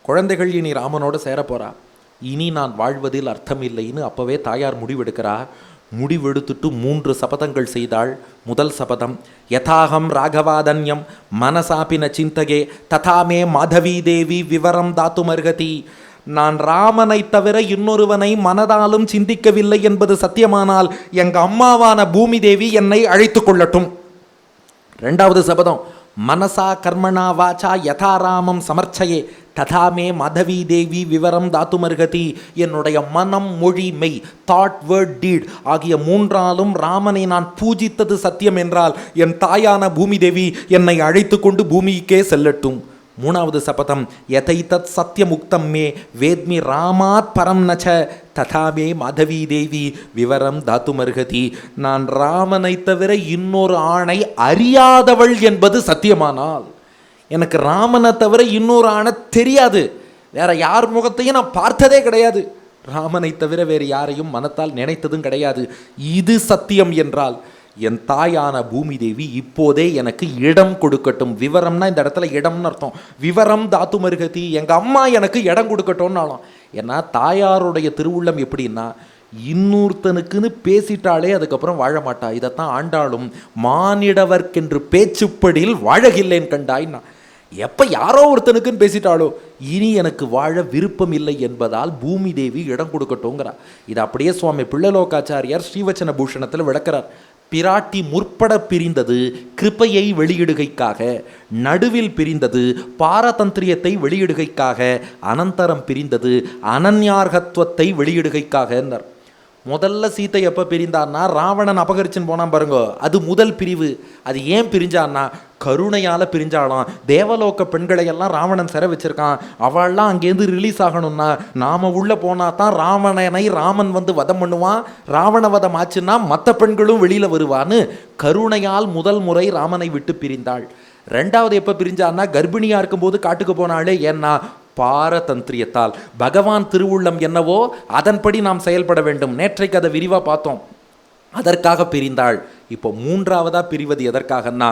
குழந்தைகள் இனி ராமனோட சேர போறா, இனி நான் வாழ்வதில் அர்த்தம் இல்லைன்னு அப்பவே தாயார் முடிவெடுக்கிறா. முடிவெடுத்துட்டு 3 சபதங்கள் செய்தாள். முதல் சபதம், யதாகம் ராகவாதன்யம் மனசாபின சிந்தகே ததாமே மாதவி தேவி விவரம் தாத்துமர்கதி. நான் ராமனை தவிர இன்னொருவனை மனதாலும் சிந்திக்கவில்லை என்பது சத்தியமானால் எங்க அம்மாவான பூமி தேவி என்னை அழைத்து கொள்ளட்டும். 2வது சபதம், மனசா கர்மணா வாச்சா யதாராமம் சமர்ச்சயே ததாமே மாதவி தேவி விவரம் தாத்துமர்கதி. என்னுடைய மனம் மொழி மெய், தாட் வேர்ட் டீட் ஆகிய 3ஆலும் ராமனை நான் பூஜித்தது சத்தியம் என்றால் என் தாயான பூமி தேவி என்னை அழைத்து கொண்டு பூமிக்கே செல்லட்டும். 3வது சபதம், யதைதத் சத்யமுக்தம் மே வேத்மி ராமாத் பரம் நச்ச ததாமே மாதவி தேவி விவரம் தாத்துமர்கதி. நான் ராமனை தவிர இன்னொரு ஆணை அறியாதவள் என்பது சத்தியமானால், எனக்கு ராமனை தவிர இன்னொரு ஆணை தெரியாது, வேற யார் முகத்தையும் நான் பார்த்ததே கிடையாது, ராமனை தவிர வேறு யாரையும் மனத்தால் நினைத்ததும் கிடையாது, இது சத்தியம் என்றால் என் தாயான பூமி தேவி இப்போதே எனக்கு இடம் கொடுக்கட்டும். விவரம்னா இந்த இடத்துல இடம்னு அர்த்தம். விவரம் தாத்துமர்கதி, எங்கள் அம்மா எனக்கு இடம் கொடுக்கட்டும்னாலும். ஏன்னா தாயாருடைய திருவுள்ளம் எப்படின்னா, இன்னொருத்தனுக்குன்னு பேசிட்டாலே அதுக்கப்புறம் வாழ மாட்டா. இதைத்தான் ஆண்டாளும் மானிடவர்க்கென்று பேச்சுப்படியில் வாழகில்லேன் கண்டாய்னா. எப்போ யாரோ ஒருத்தனுக்குன்னு பேசிட்டாலோ இனி எனக்கு வாழ விருப்பம் இல்லை என்பதால் பூமி தேவி இடம் கொடுக்கட்டும்ங்கிறா. இது அப்படியே சுவாமி பிள்ளலோகாச்சாரியார் ஸ்ரீவச்சன பூஷணத்தில் விளக்கிறார். பிராட்டி முற்பட பிரிந்தது கிருபையை வெளியிடுகைக்காக, நடுவில் பிரிந்தது பாரதந்திரியத்தை வெளியிடுகைக்காக, அனந்தரம் பிரிந்தது அனன்யார்கத்துவத்தை வெளியிடுகைக்காக. முதல்ல சீத்தை எப்போ பிரிந்தான்னா ராவணன் அபகரிச்சுன்னு போனான் பாருங்க, அது முதல் பிரிவு. அது ஏன் பிரிஞ்சான்னா கருணையால் பிரிஞ்சாலாம். தேவலோக பெண்களையெல்லாம் ராவணன் சிறை வச்சிருக்கான், அவள்லாம் அங்கேருந்து ரிலீஸ் ஆகணும்னா நாம் உள்ளே போனால் தான் ராவணனை ராமன் வந்து வதம் பண்ணுவான், ராவண வதம் ஆச்சுன்னா மற்ற பெண்களும் வெளியில் வருவான்னு கருணையால் முதல் முறை ராமனை விட்டு பிரிந்தாள். 2வது எப்போ பிரிஞ்சான்னா கர்ப்பிணியாக இருக்கும்போது காட்டுக்கு போனாலே. ஏன்னா பாரதந்திரியத்தால் பகவான் திருவுள்ளம் என்னவோ அதன்படி நாம் செயல்பட வேண்டும். நேற்றைக்கு அதை விரிவாக பார்த்தோம். அதற்காக பிரிந்தாள். இப்போ 3ஆவதா பிரிவது எதற்காகன்னா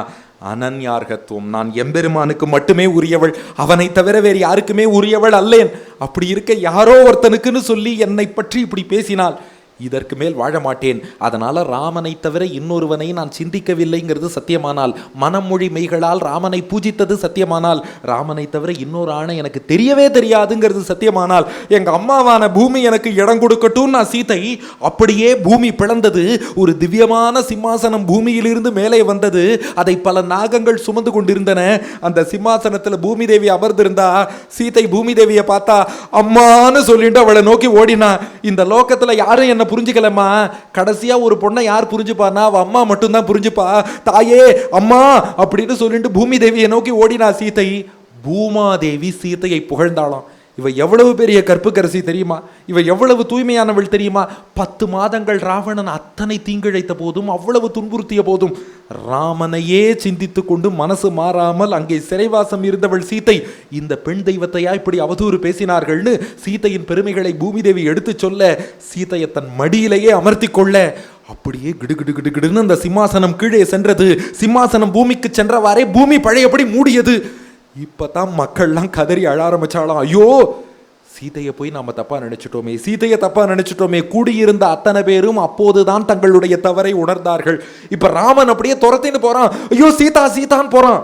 அனன்யார்கத்துவம். நான் எம்பெருமானுக்கு மட்டுமே உரியவள், அவனை தவிர வேறு யாருக்குமே உரியவள் அல்லேன். அப்படி இருக்க யாரோ ஒருத்தனுக்குன்னு சொல்லி என்னை பற்றி இப்படி பேசினால் இதற்கு மேல் வாழ மாட்டேன். அதனால் ராமனை தவிர இன்னொருவனை நான் சிந்திக்கவில்லைங்கிறது சத்தியமானால், மனமொழி மெய்களால் ராமனை பூஜித்தது சத்தியமானால், ராமனை தவிர இன்னொரு ஆணை எனக்கு தெரியவே தெரியாதுங்கிறது சத்தியமானால், எங்கள் அம்மாவான பூமி எனக்கு இடம் கொடுக்கட்டும். நான் சீத்தை அப்படியே பூமி பிளந்தது. ஒரு திவ்யமான சிம்மாசனம் பூமியிலிருந்து மேலே வந்தது. அதை பல நாகங்கள் சுமந்து கொண்டிருந்தன. அந்த சிம்மாசனத்தில் பூமி தேவி அமர்ந்திருந்தா. சீத்தை பூமி தேவியை பார்த்தா அம்மான்னு சொல்லிட்டு அவளை நோக்கி ஓடினா. இந்த லோகத்தில் யாரும் என்ன புரிஞ்சுக்கலம்மா. கடைசியா ஒரு பொண்ணை யார் புரிஞ்சுப்பானா, அவ அம்மா மட்டும்தான் புரிஞ்சுப்பா. தாயே அம்மா அப்படின்னு சொல்லிட்டு பூமி தேவியை நோக்கி ஓடினா சீத்தை. பூமாதேவி சீத்தையை புகழ்ந்தாளாம். இவ எவ்வளவு பெரிய கற்புக்கரசி தெரியுமா, இவ எவ்வளவு தூய்மையானவள் தெரியுமா. 10 மாதங்கள் ராவணன் அத்தனை தீங்கிழைத்த போதும், அவ்வளவு துன்புறுத்திய போதும் ராமனையே சிந்தித்து கொண்டு மனசு மாறாமல் அங்கே சிறைவாசம் இருந்தவள் சீத்தை. இந்த பெண் தெய்வத்தையா இப்படி அவதூறு பேசினார்கள்னு சீத்தையின் பெருமைகளை பூமி தேவி எடுத்து சொல்ல, சீத்தையை தன் மடியிலேயே அமர்த்தி கொள்ள அப்படியே கிடுகிடுன்னு அந்த சிம்மாசனம் கீழே சென்றது. சிம்மாசனம் பூமிக்கு சென்றவாறே பூமி பழையபடி மூடியது. இப்பதான் மக்கள்லாம் கதறி அழ ஆரம்பிச்சாலாம். ஐயோ, சீதையை போய் நாம தப்பா நினைச்சிட்டோமே, சீதையை தப்பா நினைச்சிட்டோமே. கூடியிருந்த அத்தனை பேரும் அப்போதுதான் தங்களுடைய தவறை உணர்ந்தார்கள். இப்ப ராமன் அப்படியே துரத்தின்னு போறான். ஐயோ சீதா சீதான்னு போறான்.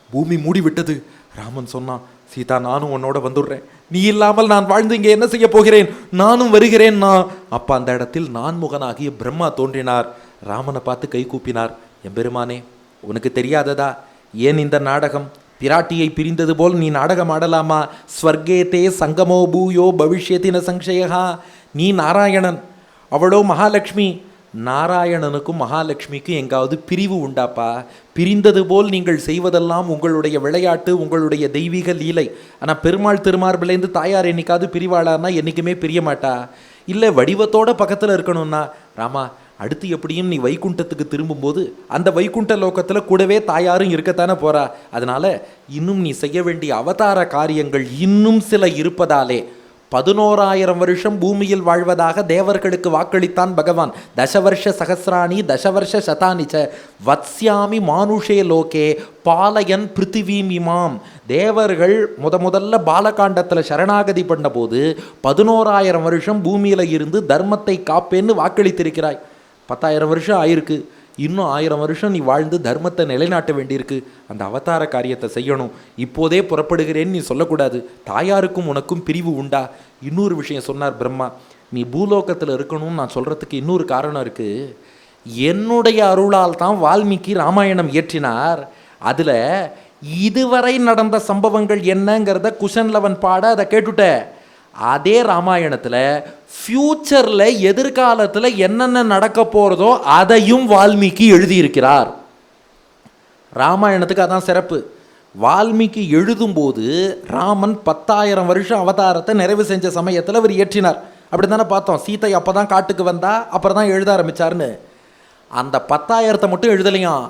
பூமி மூடி விட்டது. ராமன் சொன்னான், சீதா நானும் உன்னோட வந்துடுறேன், நீ இல்லாமல் நான் வாழ்ந்து இங்கே என்ன செய்ய போகிறேன், நானும் வருகிறேன். அப்ப அந்த இடத்தில் நான்முகனாகிய பிரம்மா தோன்றினார். ராமனை பார்த்து கை கூப்பினார். எம்பெருமானே, உனக்கு தெரியாததா, ஏன் இந்த நாடகம்? பிராட்டியை பிரிந்தது போல் நீ நாடகம் ஆடலாமா? ஸ்வர்கேதே சங்கமோ பூயோ பவிஷ்யத்தின சங்சயா. நீ நாராயணன், அவளோ மகாலட்சுமி. நாராயணனுக்கும் மகாலட்சுமிக்கும் எங்காவது பிரிவு உண்டாப்பா? பிரிந்தது போல் நீங்கள் செய்வதெல்லாம் உங்களுடைய விளையாட்டு, உங்களுடைய தெய்வீக லீலை. ஆனால் பெருமாள் திருமார்பிலேருந்து தாயார் என்னைக்காவது பிரிவாளான்னா என்றைக்குமே பிரிய மாட்டா. இல்லை வடிவத்தோட பக்கத்தில் இருக்கணும்னா, ராமா அடுத்து எப்படியும் நீ வைகுண்டத்துக்கு திரும்பும்போது அந்த வைகுண்ட லோகத்தில் கூடவே தாயாரும் இருக்கத்தானே போறா. அதனால இன்னும் நீ செய்ய வேண்டிய அவதார காரியங்கள் இன்னும் சில இருப்பதாலே 11,000 வருஷம் பூமியில் வாழ்வதாக தேவர்களுக்கு வாக்களித்தான் பகவான். தசவர்ஷ சகசிராணி தசவர்ஷ சதானிச்ச வத்ஸ்யாமி மானுஷே லோகே பாலயன் பிருத்திவீம் இமாம். தேவர்கள் முதல்ல பாலகாண்டத்தில் சரணாகதி பண்ண போது 11,000 வருஷம் பூமியில் இருந்து தர்மத்தை காப்பேன்னு வாக்களித்திருக்கிறாய். 10,000 வருஷம் ஆயிருக்கு, இன்னும் 1000 வருஷம் நீ வாழ்ந்து தர்மத்தை நிலைநாட்ட வேண்டியிருக்கு. அந்த அவதார காரியத்தை செய்யணும். இப்போதே புறப்படுகிறேன்னு நீ சொல்லக்கூடாது. தாயாருக்கும் உனக்கும் பிரிவு உண்டா? இன்னொரு விஷயம் சொன்னார் பிரம்மா. நீ பூலோகத்தில் இருக்கணும்னு நான் சொல்கிறதுக்கு இன்னொரு காரணம் இருக்குது. என்னுடைய அருளால் தான் வால்மீகி ராமாயணம் இயற்றினார். அதில் இதுவரை நடந்த சம்பவங்கள் என்னங்கிறத குஷன்லவன் பாட அதை கேட்டுட்ட. அதே ராமாயணத்தில் ஃப்யூச்சரில் எதிர்காலத்தில் என்னென்ன நடக்க போகிறதோ அதையும் வால்மீகி எழுதியிருக்கிறார். ராமாயணத்துக்கு அதான் சிறப்பு. வால்மீகி எழுதும்போது ராமன் 10,000 வருஷம் அவதாரத்தை நிறைவு செஞ்ச சமயத்தில் அவர் இயற்றினார். அப்படி தானே பார்த்தோம். சீதை அப்போ தான் காட்டுக்கு வந்தா, அப்புறம் தான் எழுத ஆரம்பித்தார்னு. அந்த 10,000 மட்டும் எழுதலையாம்.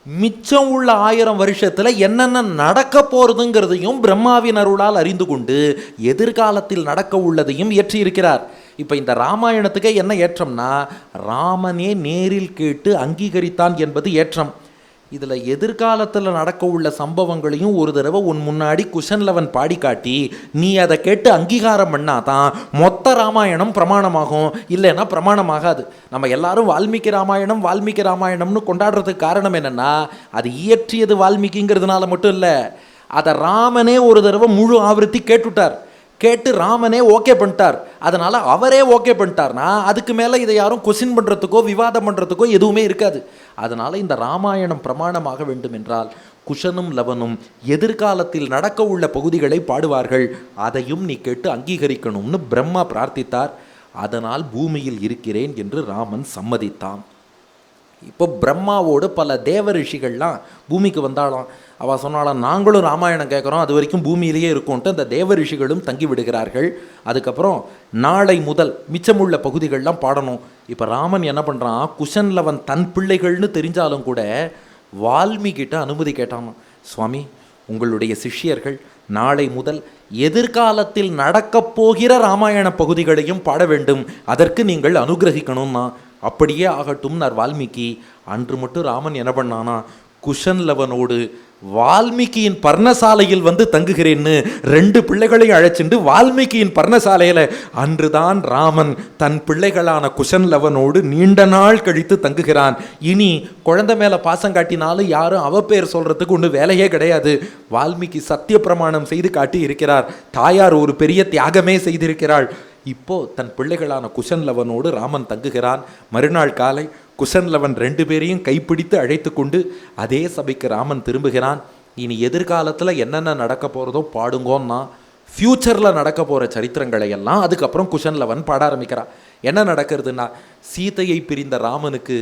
மிச்சம் உள்ள 1000 வருஷத்தில் என்னென்ன நடக்க போகிறதுங்கிறதையும் பிரம்மாவின் அருளால் அறிந்து கொண்டு எதிர்காலத்தில் நடக்க உள்ளதையும் ஏற்றியிருக்கிறார். இப்போ இந்த ராமாயணத்துக்கே என்ன ஏற்றம்னா, ராமனே நேரில் கேட்டு அங்கீகரித்தான் என்பது ஏற்றம். இதில் எதிர்காலத்தில் நடக்க உள்ள சம்பவங்களையும் ஒரு தடவை உன் முன்னாடி குஷன்லவன் பாடி காட்டி நீ அதை கேட்டு அங்கீகாரம் பண்ணாதான் மொத்த ராமாயணம் பிரமாணமாகும். இல்லைன்னா பிரமாணமாகாது. நம்ம எல்லாரும் வால்மீகி ராமாயணம்னு கொண்டாடுறதுக்கு காரணம் என்னென்னா, அது இயற்றியது வால்மீகிங்கிறதுனால மட்டும் இல்லை, அதை ராமனே ஒரு தடவை முழு ஆவൃத்தி கேட்டுட்டார். கேட்டு ராமனே ஓகே பண்ணிட்டார். அதனால் அவரே ஓகே பண்ணிட்டார்னா அதுக்கு மேலே இதை யாரும் கொஸ்டின் பண்ணுறதுக்கோ விவாதம் பண்ணுறதுக்கோ எதுவுமே இருக்காது. அதனால் இந்த ராமாயணம் பிரமாணமாக வேண்டும் என்றால் குஷனும் லவனும் எதிர்காலத்தில் நடக்க உள்ள பகுதிகளை பாடுவார்கள். அதையும் நீ கேட்டு அங்கீகரிக்கணும்னு பிரம்மா பிரார்த்தித்தார். அதனால் பூமியில் இருக்கிறேன் என்று ராமன் சம்மதித்தான். இப்போ பிரம்மாவோடு பல தேவ ரிஷிகள்லாம் பூமிக்கு வந்தாலும் அவள் சொன்னாலும் நாங்களும் ராமாயணம் கேட்குறோம், அது வரைக்கும் பூமியிலேயே இருக்கும்ன்ட்டு அந்த தேவ ரிஷிகளும் தங்கி விடுகிறார்கள். அதுக்கப்புறம் நாளை முதல் மிச்சமுள்ள பகுதிகள்லாம் பாடணும். இப்போ ராமன் என்ன பண்ணுறான், குஷன்லவன் தன் பிள்ளைகள்னு தெரிஞ்சாலும் கூட வால்மீகிட்ட அனுமதி கேட்டான். சுவாமி, உங்களுடைய சிஷ்யர்கள் நாளை முதல் எதிர்காலத்தில் நடக்கப் போகிற ராமாயண பகுதிகளையும் பாட வேண்டும், அதற்கு நீங்கள் அனுகிரகிக்கணும்னா. அப்படியே ஆகட்டும்னார் வால்மீகி. அன்று மட்டும் ராமன் என்ன பண்ணானா, குஷன்லவனோடு வால்மீகியின் பர்ணசாலையில் வந்து தங்குகிறேன்னு 2 பிள்ளைகளையும் அழைச்சிட்டு வால்மீகியின் பர்ணசாலையில் அன்றுதான் ராமன் தன் பிள்ளைகளான குஷன்லவனோடு நீண்ட நாள் கழித்து தங்குகிறான். இனி குழந்தை மேலே பாசம் காட்டினாலும் யாரும் அவ பேர் சொல்கிறதுக்கு ஒன்றும் வேலையே கிடையாது. வால்மீகி சத்திய பிரமாணம் செய்து காட்டி இருக்கிறார். தாயார் ஒரு பெரிய தியாகமே செய்திருக்கிறாள். இப்போ தன் பிள்ளைகளான குஷன்லவனோடு ராமன் தங்குகிறான். மறுநாள் காலை குஷன்லவன் 2 பேரையும் கைப்பிடித்து அழைத்து கொண்டு அதே சபைக்கு ராமன் திரும்புகிறான். இனி எதிர்காலத்தில் என்னென்ன நடக்க போகிறதோ பாடுங்கோன்னா ஃப்யூச்சரில் நடக்க போகிற சரித்திரங்களை எல்லாம் அதுக்கப்புறம் குஷன்லவன் பாட ஆரம்பிக்கிறான். என்ன நடக்கிறதுனா, சீதையை பிரிந்த ராமனுக்கு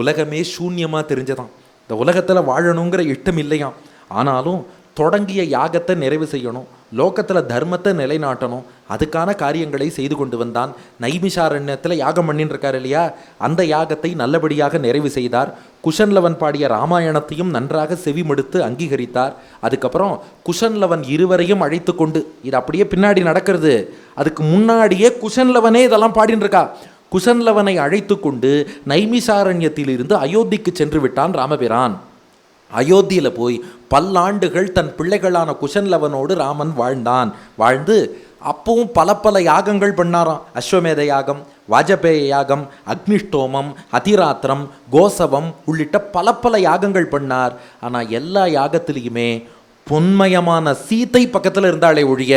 உலகமே சூன்யமாக தெரிஞ்சதான். இந்த உலகத்தில் வாழணுங்கிற இஷ்டம் இல்லையாம். ஆனாலும் தொடங்கிய யாகத்தை நிறைவு செய்யணும், லோகத்தில் தர்மத்தை நிலைநாட்டணும், அதுக்கான காரியங்களை செய்து கொண்டு வந்தான். நைமிஷாரண்யத்தில் யாகம் பண்ணின்னு இருக்கார் இல்லையா, அந்த யாகத்தை நல்லபடியாக நிறைவு செய்தார். குஷன்லவன் பாடிய ராமாயணத்தையும் நன்றாக செவிமடுத்து அங்கீகரித்தார். அதுக்கப்புறம் குஷன்லவன் இருவரையும் அழைத்து கொண்டு, இது அப்படியே பின்னாடி நடக்கிறது, அதுக்கு முன்னாடியே குஷன்லவனே இதெல்லாம் பாடின்னு இருக்கா. குஷன்லவனை அழைத்து கொண்டு நைமிஷாரண்யத்திலிருந்து அயோத்திக்கு சென்று விட்டான் ராமபிரான். அயோத்தியில் போய் பல்லாண்டுகள் தன் பிள்ளைகளான குஷன்லவனோடு ராமன் வாழ்ந்து அப்பவும் பல யாகங்கள் பண்ணாராம். அஸ்வமேத யாகம், வாஜபேய யாகம், அக்னிஷ்டோமம், அதிராத்திரம், கோசவம் உள்ளிட்ட பல யாகங்கள் பண்ணார். ஆனால் எல்லா யாகத்திலையுமே பொன்மயமான சீதை பக்கத்தில் இருந்தாலே ஒழிய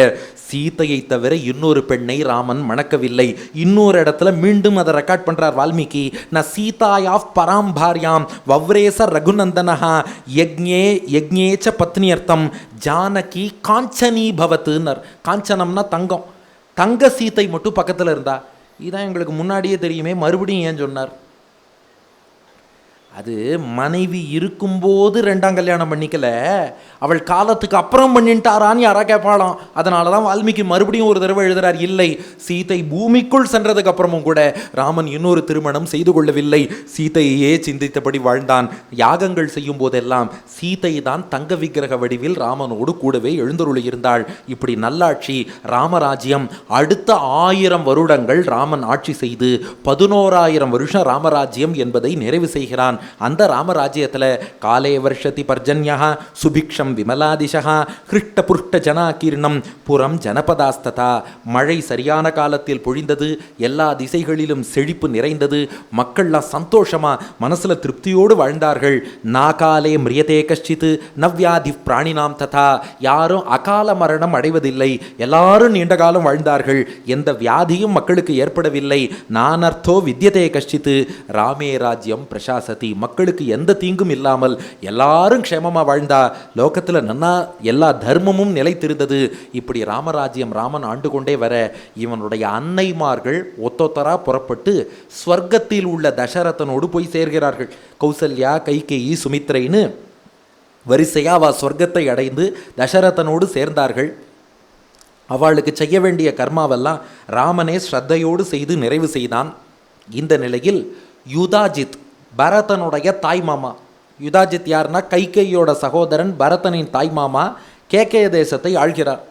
சீதையை தவிர இன்னொரு பெண்ணை ராமன் மணக்கவில்லை. இன்னொரு இடத்துல மீண்டும் அதை ரெக்கார்ட் பண்ணுறார் வால்மீகி. ந சீதாயாஃப் பராம்பாரியாம் வவ்ரேச ரகுநந்தனஹா யக்ஞேச்ச பத்னியர்த்தம் ஜானகி காஞ்சனி பவத்துன்னர். காஞ்சனம்னா தங்கம், தங்க சீதை மட்டும் பக்கத்தில் இருந்தா. இதான் எங்களுக்கு முன்னாடியே தெரியுமே, மறுபடியும் ஏன் சொன்னார்? அது மனைவி இருக்கும்போது ரெண்டாம் கல்யாணம் பண்ணிக்கல, அவள் காலத்துக்கு அப்புறம் பண்ணிட்டாரான்னு யாரா கேட்பாளாம். அதனால தான் வால்மீகி மறுபடியும் ஒரு தடவை எழுதுறார், இல்லை சீதை பூமிக்குள் சென்றதுக்கு அப்புறமும் கூட ராமன் இன்னொரு திருமணம் செய்து கொள்ளவில்லை, சீதையே சிந்தித்தபடி வாழ்ந்தான். யாகங்கள் செய்யும் போதெல்லாம் சீதை தான் தங்க விக்கிரக வடிவில் ராமனோடு கூடவே எழுந்தருளி இருந்தாள். இப்படி நல்லாட்சி ராமராஜ்யம். அடுத்த 1000 வருடங்கள் ராமன் ஆட்சி செய்து 11,000 வருஷம் ராமராஜ்யம் என்பதை நிறைவு செய்கிறான். அந்த ராமராஜ்யத்தில் காலே வருஷதி பர்ஜன்யா சுபிக்ஷம் விமலாதிஷா ஹிருஷ்ட புருஷ்ட ஜனாகீர்ணம் புறம் ஜனபதாஸ்ததா. மழை சரியான காலத்தில் பொழிந்தது, எல்லா திசைகளிலும் செழிப்பு நிறைந்தது, மக்கள்லாம் சந்தோஷமா மனசுல திருப்தியோடு வாழ்ந்தார்கள். நாகாலே மிரியதே கஷ்டித் நவ்யாதி பிராணினாம் ததா. யாரும் அகால மரணம் அடைவதில்லை, எல்லாரும் நீண்ட காலம் வாழ்ந்தார்கள், எந்த வியாதியும் மக்களுக்கு ஏற்படவில்லை. நானர்த்தோ வித்யதே கஷ்டித் ராமே ராஜ்யம் பிரசாசதி. மக்களுக்கு எந்த தீங்கும் இல்லாமல் எல்லாரும் க்ஷேமமாக வாழ்ந்தா, லோகத்தில் நன்னா எல்லா தர்மமும் நிலைத்திருந்தது. இப்படி ராமராஜ்யம் ராமன் ஆண்டு கொண்டே வர இவனுடைய அன்னைமார்கள் ஒத்தொத்தரா புறப்பட்டு ஸ்வர்க்கத்தில் உள்ள தசரதனோடு போய் சேர்கிறார்கள். கௌசல்யா, கைகேயி, சுமித்ரைன்னு வரிசையா அவ சொர்க்கத்தை அடைந்து தசரதனோடு சேர்ந்தார்கள். அவளுக்கு செய்ய வேண்டிய கர்மாவெல்லாம் ராமனே ஸ்ரத்தையோடு செய்து நிறைவு செய்தான். இந்த நிலையில் யுதாஜித், பரதனுடைய தாய்மாமா, யுதாஜித் யாருன்னா கைகேயோட சகோதரன், பரதனின் தாய்மாமா, கேகய தேசத்தை ஆள்கிறார்.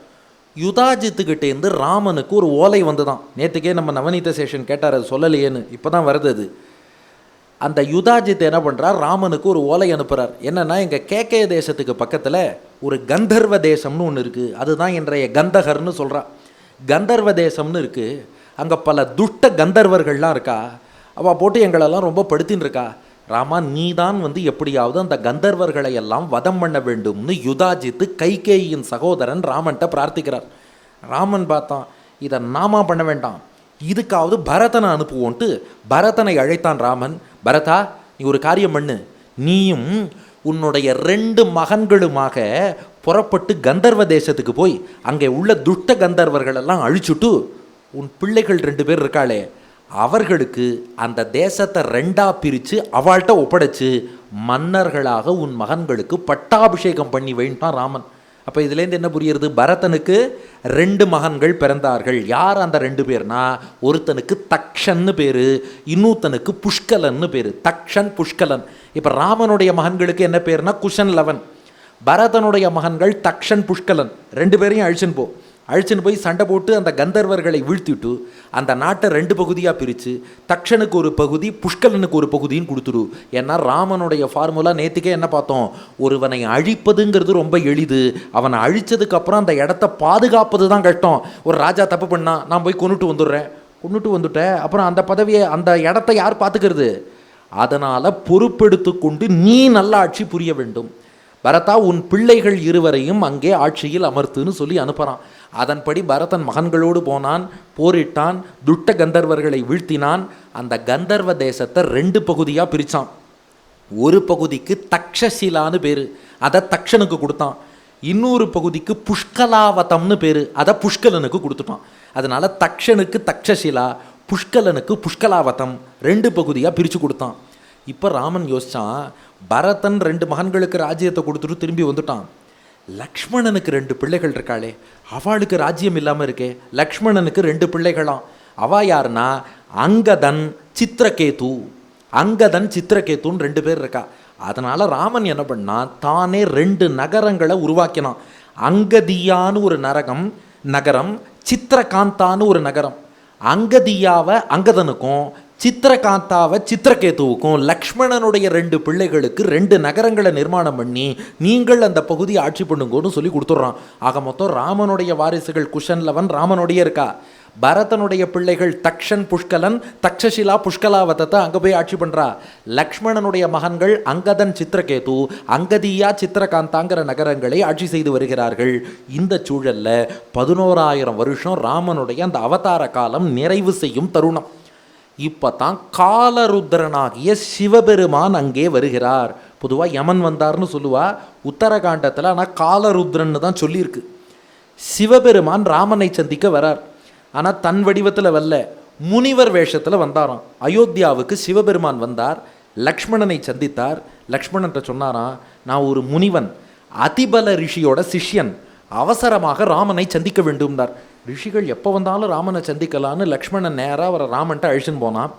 யுதாஜித்துக்கிட்டேருந்து ராமனுக்கு ஒரு ஓலை வந்துதான். நேற்றுக்கே நம்ம நவநீத சேஷன் கேட்டார், அது சொல்லலையேன்னு, இப்போ தான் வருது அது. அந்த யுதாஜித் என்ன பண்ணுறார், ராமனுக்கு ஒரு ஓலை அனுப்புகிறார். என்னென்னா, எங்கள் கேகய தேசத்துக்கு பக்கத்தில் ஒரு கந்தர்வ தேசம்னு ஒன்று இருக்குது, அதுதான் இன்றைய கந்தகர்னு சொல்கிறா. கந்தர்வ தேசம்னு இருக்குது, அங்கே பல துஷ்ட கந்தர்வர்கள்லாம் இருக்கா, அவள் போட்டு எங்களெல்லாம் ரொம்ப படுத்தின்னு இருக்கா. ராமா, நீ தான் எப்படியாவது அந்த கந்தர்வர்களை எல்லாம் வதம் பண்ண வேண்டும்னு யுதாஜித்து கைகேயின் சகோதரன் ராமன்கிட்ட பிரார்த்திக்கிறார். ராமன் பார்த்தான், இதை நாம பண்ண வேண்டாம், இதுக்காவது பரதனை அனுப்புவோன்ட்டு பரதனை அழைத்தான் ராமன். பரதா, நீ ஒரு காரியம் பண்ணு, நீயும் உன்னுடைய 2 மகன்களுமாக புறப்பட்டு கந்தர்வ தேசத்துக்கு போய் அங்கே உள்ள துஷ்ட கந்தர்வர்கள் எல்லாம் அழிச்சுட்டு உன் பிள்ளைகள் 2 பேர் இருக்காளே அவர்களுக்கு அந்த தேசத்தை 2ஆ பிரித்து அவள்கிட்ட ஒப்படைச்சு மன்னர்களாக உன் மகன்களுக்கு பட்டாபிஷேகம் பண்ணி வைன்ட்டான் ராமன். அப்போ இதுலேருந்து என்ன புரியுறது, பரதனுக்கு 2 மகன்கள் பிறந்தார்கள். யார் அந்த 2 பேர்னா, ஒருத்தனுக்கு தக்ஷன்னு பேர், இன்னொருத்தனுக்கு புஷ்கலன்னு பேர். தக்ஷன், புஷ்கலன். இப்போ ராமனுடைய மகன்களுக்கு என்ன பேர்னா குஷன், லவன். பரதனுடைய மகன்கள் தக்ஷன், புஷ்கலன். 2 பேரையும் அழிச்சுன்னு போய் சண்டை போட்டு அந்த கந்தர்வர்களை வீழ்த்திட்டு அந்த நாட்டை 2 பகுதியாக பிரித்து தக்ஷனுக்கு ஒரு பகுதி, புஷ்கலனுக்கு ஒரு பகுதின்னு கொடுத்துடு. ஏன்னா ராமனுடைய ஃபார்முலா நேற்றுக்கே என்ன பார்த்தோம், ஒருவனை அழிப்பதுங்கிறது ரொம்ப எளிது, அவனை அழித்ததுக்கப்புறம் அந்த இடத்த பாதுகாப்பது தான் கஷ்டம். ஒரு ராஜா தப்பு பண்ணா, நான் போய் கொண்டுட்டு வந்துட்டேன், அப்புறம் அந்த பதவியை அந்த இடத்த யார் பார்த்துக்கிறது? அதனால் பொறுப்பெடுத்து கொண்டு நீ நல்ல ஆட்சி புரிய வேண்டும். பரதா, உன் பிள்ளைகள் 2வரையும் அங்கே ஆட்சியில் அமர்த்துன்னு சொல்லி அனுப்புகிறான். அதன்படி பரதன் மகன்களோடு போனான், போரிட்டான், துட்ட கந்தர்வர்களை வீழ்த்தினான். அந்த கந்தர்வ தேசத்தை 2 பகுதியாக பிரித்தான். ஒரு பகுதிக்கு தக்ஷசிலான்னு பேர், அதை தக்ஷனுக்கு கொடுத்தான். இன்னொரு பகுதிக்கு புஷ்கலாவதம்னு பேர், அதை புஷ்கலனுக்கு கொடுத்துட்டான். அதனால் தக்ஷனுக்கு தக்ஷசிலா, புஷ்கலனுக்கு புஷ்கலாவதம் 2 பகுதியாக பிரித்து கொடுத்தான். இப்போ ராமன் யோசித்தான், பரதன் 2 மகன்களுக்கு ராஜ்யத்தை கொடுத்துட்டு திரும்பி வந்துட்டான். லக்ஷ்மணனுக்கு 2 பிள்ளைகள் இருக்காளே, அவளுக்கு ராஜ்யம் இல்லாமல் இருக்கே. லக்ஷ்மணனுக்கு 2 பிள்ளைகளாம். அவ யாருன்னா அங்கதன், சித்திரகேது. அங்கதன், சித்திரகேத்துன்னு 2 பேர் இருக்கா. அதனால் ராமன் என்ன பண்ணான், தானே 2 நகரங்களை உருவாக்கினான். அங்கதியான்னு ஒரு நகரம், சித்திரகாந்தான்னு ஒரு நகரம். அங்கதியாவை அங்கதனுக்கும் சித்திரகாந்தாவை சித்திரகேத்துவுக்கும் லக்ஷ்மணனுடைய 2 பிள்ளைகளுக்கு 2 நகரங்களை நிர்மாணம் பண்ணி நீங்கள் அந்த பகுதியை ஆட்சி பண்ணுங்கன்னு சொல்லி கொடுத்துட்றான். ஆக மொத்தம் ராமனுடைய வாரிசுகள் குஷன், லவன் ராமனுடைய இருக்கா. பரதனுடைய பிள்ளைகள் தக்ஷன், புஷ்கலன், தக்ஷசிலா, புஷ்கலாவதத்தை அங்கே போய் ஆட்சி பண்ணுறா. லக்ஷ்மணனுடைய மகன்கள் அங்கதன், சித்திரகேது, அங்கதியா, சித்திரகாந்தாங்கிற நகரங்களை ஆட்சி செய்து வருகிறார்கள். இந்த சூழலில் 11,000 வருஷம் ராமனுடைய அந்த அவதார காலம் நிறைவு செய்யும் தருணம். இப்போ தான் காலருத்ரனாகிய சிவபெருமான் அங்கே வருகிறார். பொதுவாக யமன் வந்தார்னு சொல்லுவா உத்தரகாண்டத்தில், ஆனால் காலருத்ரன்னு தான் சொல்லியிருக்கு. சிவபெருமான் ராமனை சந்திக்க வரார். ஆனால் தன் வடிவத்தில் வரல, முனிவர் வேஷத்தில் வந்தாராம். அயோத்தியாவுக்கு சிவபெருமான் வந்தார். லக்ஷ்மணனை சந்தித்தார். லக்ஷ்மணன்ட்ட சொன்னாராம், நான் ஒரு முனிவன், அதிபல ரிஷியோட சிஷ்யன், அவசரமாக ராமனை சந்திக்க வேண்டும்னார். ரிஷிகள் எப்போ வந்தாலும் ராமனை சந்திக்கலான்னு லக்ஷ்மணன் நேராக அவரை ராமன்ட்ட அழிச்சுன்னு போனான்.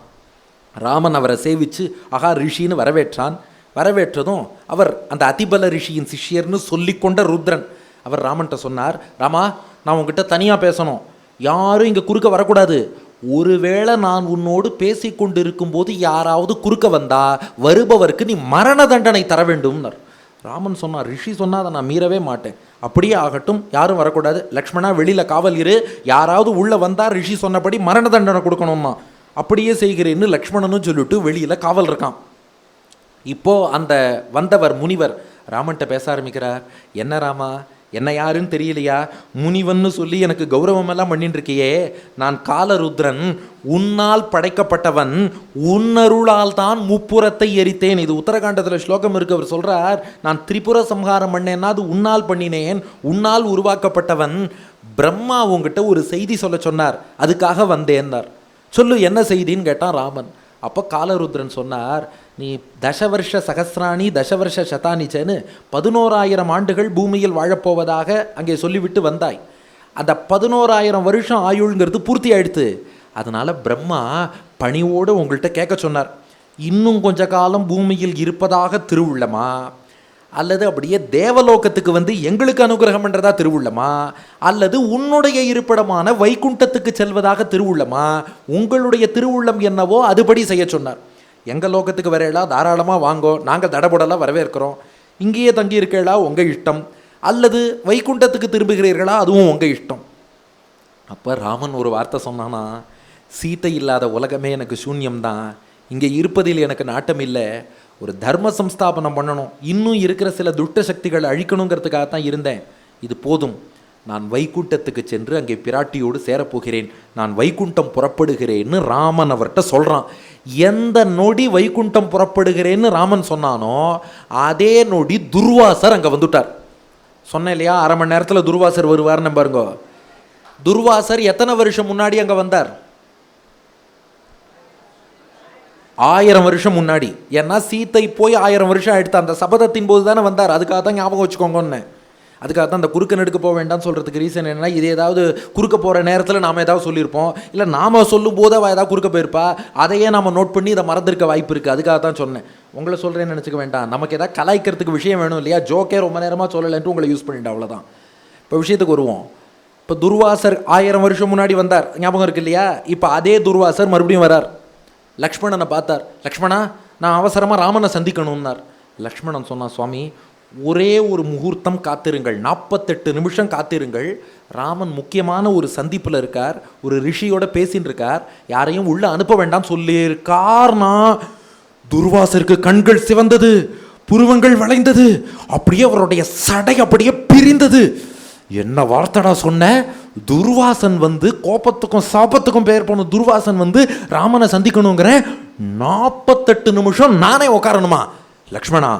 ராமன் அவரை சேவித்து ஆகா ரிஷின்னு வரவேற்றான். வரவேற்றதும் அவர் அந்த அதிபல ரிஷியின் சிஷ்யர்னு சொல்லிக்கொண்ட ருத்ரன் அவர் ராமன்ட்ட சொன்னார், ராமா நான் உங்ககிட்ட தனியாக பேசணும், யாரும் இங்கே குறுக்க வரக்கூடாது. ஒருவேளை நான் உன்னோடு பேசி கொண்டு இருக்கும்போது யாராவது குறுக்க வந்தா வருபவருக்கு நீ மரண தண்டனை தர வேண்டும்னார். ராமன் சொன்னார், ரிஷி சொன்னால் அதை நான் மீறவே மாட்டேன், அப்படியே ஆகட்டும், யாரும் வரக்கூடாது. லக்ஷ்மணா வெளியில் காவல் இரு, யாராவது உள்ளே வந்தால் ரிஷி சொன்னபடி மரண தண்டனை கொடுக்கணும்னா அப்படியே செய்கிறேன்னு லக்ஷ்மணனும் சொல்லிட்டு வெளியில் காவல் இருக்கான். இப்போது அந்த வந்தவர் முனிவர் ராமன்ட்ட பேச ஆரம்பிக்கிறார். என்ன ராமா, என்ன யாருன்னு தெரியலையா, முனிவன்னு சொல்லி எனக்கு கௌரவமெல்லாம் பண்ணிட்டு இருக்கியே, நான் காலருத்ரன், உன்னால் படைக்கப்பட்டவன், உன்னருளால் தான் முப்புறத்தை எரித்தேன். இது உத்தரகாண்டத்தில் ஸ்லோகம் இருக்கு. அவர் சொல்கிறார், நான் திரிபுர சம்ஹாரம் பண்ணேன்னா அது உன்னால் பண்ணினேன், உன்னால் உருவாக்கப்பட்டவன். பிரம்மா உங்ககிட்ட ஒரு செய்தி சொல்ல சொன்னார், அதுக்காக வந்தேன்னார். சொல்லு என்ன செய்தின்னு கேட்டான் ராமன். அப்போ காலருத்ரன் சொன்னார், நீ தசவர்ஷ சகசிராணி தசவர்ஷ சதானிச்சேன்னு 11,000 ஆண்டுகள் பூமியில் வாழப்போவதாக அங்கே சொல்லிவிட்டு வந்தாய். அந்த 11,000 வருஷம் ஆயுள்ங்கிறது பூர்த்தி ஆயிடுத்து. அதனால் பிரம்மா பணிவோடு உங்கள்கிட்ட கேட்க சொன்னார், இன்னும் கொஞ்ச காலம் பூமியில் இருப்பதாக திருவுள்ளமா, அல்லது அப்படியே தேவலோகத்துக்கு வந்து எங்களுக்கு அனுகிரகம் பண்ணுறதா திருவுள்ளமா, அல்லது உன்னுடைய இருப்பிடமான வைகுண்டத்துக்கு செல்வதாக திருவுள்ளமா, உங்களுடைய திருவுள்ளம் என்னவோ அதுபடி செய்ய சொன்னார். எங்கள் லோகத்துக்கு வரையலா தாராளமாக வாங்கோ, நாங்கள் தடபுடலாக வரவேற்கிறோம், இங்கேயே தங்கி இருக்கலா உங்கள் இஷ்டம், அல்லது வைகுண்டத்துக்கு திரும்புகிறீர்களா அதுவும் உங்கள் இஷ்டம். அப்போ ராமன் ஒரு வார்த்தை சொன்னானா, சீத்தை இல்லாத உலகமே எனக்கு சூன்யம்தான், இங்கே இருப்பதில் எனக்கு நாட்டம் இல்லை, ஒரு தர்ம சம்ஸ்தாபனம் பண்ணணும், இன்னும் இருக்கிற சில துஷ்ட சக்திகளை அழிக்கணுங்கிறதுக்காகத்தான் இருந்தேன், இது போதும், நான் வைகுண்டத்துக்கு சென்று அங்கே பிராட்டியோடு சேரப்போகிறேன், நான் வைகுண்டம் புறப்படுகிறேன்னு ராமன் அவர்கிட்ட சொல்கிறான். எந்த நொடி வைகுண்டம் புறப்படுகிறேன்னு ராமன் சொன்னானோ அதே நொடி துர்வாசர் அங்கே வந்துட்டார். சொன்னேன் இல்லையா, 1/2 மணி நேரத்தில் துர்வாசர் வருவார்னு பாருங்க. துர்வாசர் எத்தனை வருஷம் முன்னாடி அங்கே வந்தார்? 1000 வருஷம் முன்னாடி. ஏன்னா சீத்தை போய் 1000 வருஷம் ஆயிடுத்து. அந்த சபதத்தின் போது தானே வந்தார். அதுக்காக தான் ஞாபகம் வச்சுக்கோங்கன்னு. அதுக்காக தான் அந்த குறுக்க நெடுக்க போக வேண்டாம்னு சொல்கிறதுக்கு ரீசன் என்னென்னா, இது ஏதாவது குறுக்க போகிற நேரத்தில் நாம் ஏதாவது சொல்லியிருப்போம், இல்லை நாம் சொல்லும் போது அவள் ஏதாவது குறுக்க போயிருப்பா, அதையே நம்ம நோட் பண்ணி இதை மறந்துருக்க வாய்ப்பு இருக்குது. அதுக்காக தான் சொன்னேன். உங்களை சொல்கிறேன்னு நினச்சிக்க வேண்டாம், நமக்கு ஏதாவது கலாய்க்கிறதுக்கு விஷயம் வேணும் இல்லையா, ஜோக்கே ரொம்ப நேரமாக சொல்லலைன்ட்டு உங்களை யூஸ் பண்ணிட்டேன், அவ்வளோதான். இப்போ விஷயத்துக்கு வருவோம். இப்போ துர்வாசர் 1000 வருஷம் முன்னாடி வந்தார், ஞாபகம் இருக்கு இல்லையா. இப்போ அதே துர்வாசர் மறுபடியும் வரார். லக்ஷ்மணனை பார்த்தார். லக்ஷ்மணா நான் அவசரமாக ராமனை சந்திக்கணும்னார். லக்ஷ்மணன் சொன்னான், சுவாமி ஒரே ஒரு முகூர்த்தம் காத்திருங்கள், 48 நிமிஷம் காத்திருங்கள், ராமன் முக்கியமான ஒரு சந்திப்பில் இருக்கார், ஒரு ரிஷியோட பேசின்னு இருக்கார், யாரையும் உள்ளே அனுப்ப வேண்டாம் சொல்லியிருக்கார்னா. துர்வாசருக்கு கண்கள் சிவந்தது, புருவங்கள் வளைந்தது, அப்படியே அவருடைய சடை அப்படியே பிரிந்தது. என்ன வார்த்தைடா சொன்ன? துர்வாசன் வந்து கோபத்துக்கும் சாபத்துக்கும் பெயர் போன துர்வாசன் வந்து ராமனை சந்திக்கணுங்கிற 48 நிமிஷம் நானே உட்காரணுமா? லக்ஷ்மணா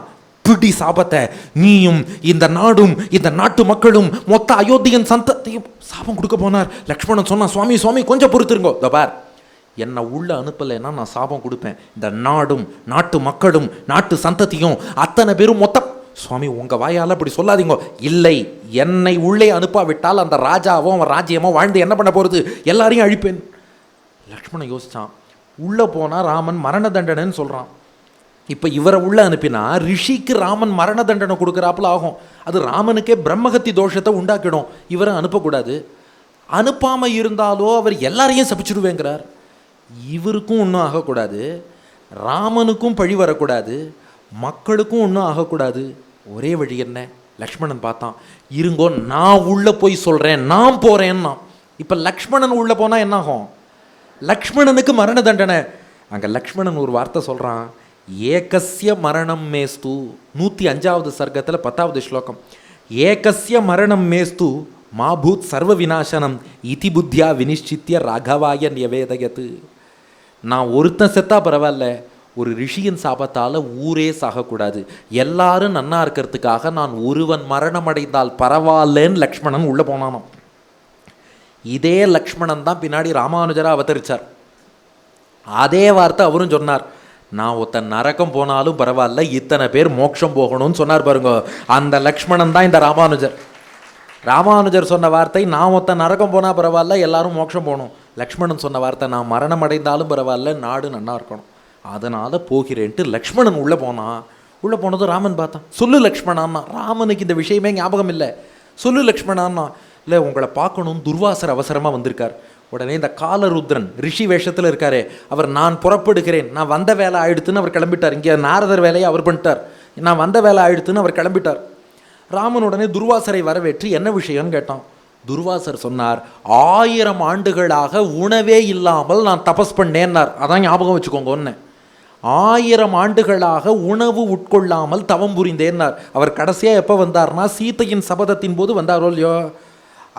பிடி சாபத்தை, நீயும் இந்த நாடும் இந்த நாட்டு மக்களும் மொத்த அயோத்தியன் சந்தத்தையும் சாபம் கொடுக்க போனார். லக்ஷ்மணன் சொன்னா, சுவாமி சுவாமி கொஞ்சம் பொறுத்துருங்கோ, பார் என்னை உள்ள அனுப்பலைன்னா நான் சாபம் கொடுப்பேன், இந்த நாடும் நாட்டு மக்களும் நாட்டு சந்ததியும் அத்தனை பேரும் மொத்த. சுவாமி உங்கள் வாயால் அப்படி சொல்லாதீங்க. இல்லை, என்னை உள்ளே அனுப்பாவிட்டால் அந்த ராஜாவோ அவன் ராஜ்யமோ வாழ்ந்து என்ன பண்ண போகிறது, எல்லாரையும் அழிப்பேன். லக்ஷ்மணன் யோசித்தான். உள்ளே போனால் ராமன் மரண தண்டனைன்னு சொல்கிறான். இப்போ இவரை உள்ளே அனுப்பினா ரிஷிக்கு ராமன் மரண தண்டனை கொடுக்குறாப்புல ஆகும். அது ராமனுக்கே பிரம்மகத்தி தோஷத்தை உண்டாக்கிடும். இவரை அனுப்பக்கூடாது. அனுப்பாமல் இருந்தாலோ அவர் எல்லாரையும் சபிச்சுடுவேங்கிறார். இவருக்கும் ஒன்றும் ஆகக்கூடாது, ராமனுக்கும் பழி வரக்கூடாது, மக்களுக்கும் ஒன்றும் ஆகக்கூடாது. ஒரே வழி என்ன? லக்ஷ்மணன் பார்த்தான். இருங்கோ நான் உள்ளே போய் சொல்கிறேன், நான் போகிறேன்னா. இப்போ லக்ஷ்மணன் உள்ளே போனால் என்ன ஆகும்? லக்ஷ்மணனுக்கு மரண தண்டனை. அங்கே லக்ஷ்மணன் ஒரு வார்த்தை சொல்கிறான், ஏகஸ்ய மரணம் மேஸ்து. 105வது சர்க்கத்தில் 10வது ஸ்லோகம். ஏகஸ்ய மரணம் மேஸ்து மாபூத் சர்வ விநாசனம் இதி புத்தியா வினிஷ்சித்திய ராகவாய நிவேதயத்து. நான் ஒருத்தன் செத்தா பரவாயில்ல, ஒரு ரிஷியின் சாபத்தால் ஊரே சாகக்கூடாது, எல்லாரும் நன்னா இருக்கிறதுக்காக நான் ஒருவன் மரணம் அடைந்தால் பரவாயில்லன்னு லக்ஷ்மணன் உள்ளே போனானோ. இதே லக்ஷ்மணன் தான் பின்னாடி ராமானுஜராக அவதரித்தார். அதே வார்த்தை அவரும் சொன்னார். நான் ஒருத்தன் நரக்கம் போனாலும் பரவாயில்ல, இத்தனை பேர் மோட்சம் போகணும்னு சொன்னார் பாருங்க. அந்த லக்ஷ்மணன் தான் இந்த ராமானுஜர். ராமானுஜர் சொன்ன வார்த்தை, நான் ஒருத்தன் நரக்கம் போனால் பரவாயில்ல, எல்லாரும் மோட்சம் போகணும். லக்ஷ்மணன் சொன்ன வார்த்தை, நான் மரணம் அடைந்தாலும் பரவாயில்ல, நாடு நன்னா இருக்கணும், அதனால் போகிறேன்ட்டு லக்ஷ்மணன் உள்ளே போனான். உள்ளே போனதும் ராமன் பார்த்தான். சொல்லு லக்ஷ்மணான்னா. ராமனுக்கு இந்த விஷயமே ஞாபகம் இல்லை. சொல்லு லக்ஷ்மணான்னா. இல்லை, உங்களை பார்க்கணும், துர்வாசர் அவசரமாக வந்திருக்கார். உடனே இந்த காலருத்ரன் ரிஷி வேஷத்தில் இருக்காரே அவர், நான் புறப்படுகிறேன், நான் வந்த வேலை ஆயிடுத்துன்னு அவர் கிளம்பிட்டார். இங்கே நாரதர் வேலையை அவர் பண்ணிட்டார், நான் வந்த வேலை ஆயிடுத்துன்னு அவர் கிளம்பிட்டார். ராமன் உடனே துர்வாசரை வரவேற்று என்ன விஷயம்னு கேட்டான். துர்வாசர் சொன்னார், 1000 ஆண்டுகளாக உணவே இல்லாமல் நான் தபஸ் பண்ணேன்னார். அதான் ஞாபகம் வச்சுக்கோங்க. ஒன்று, 1000 ஆண்டுகளாக உணவு உட்கொள்ளாமல் தவம் புரிந்தேன்னார். அவர் கடைசியாக எப்போ வந்தார்னா சீதையின் சபதத்தின் போது வந்தாரோ இல்லையோ.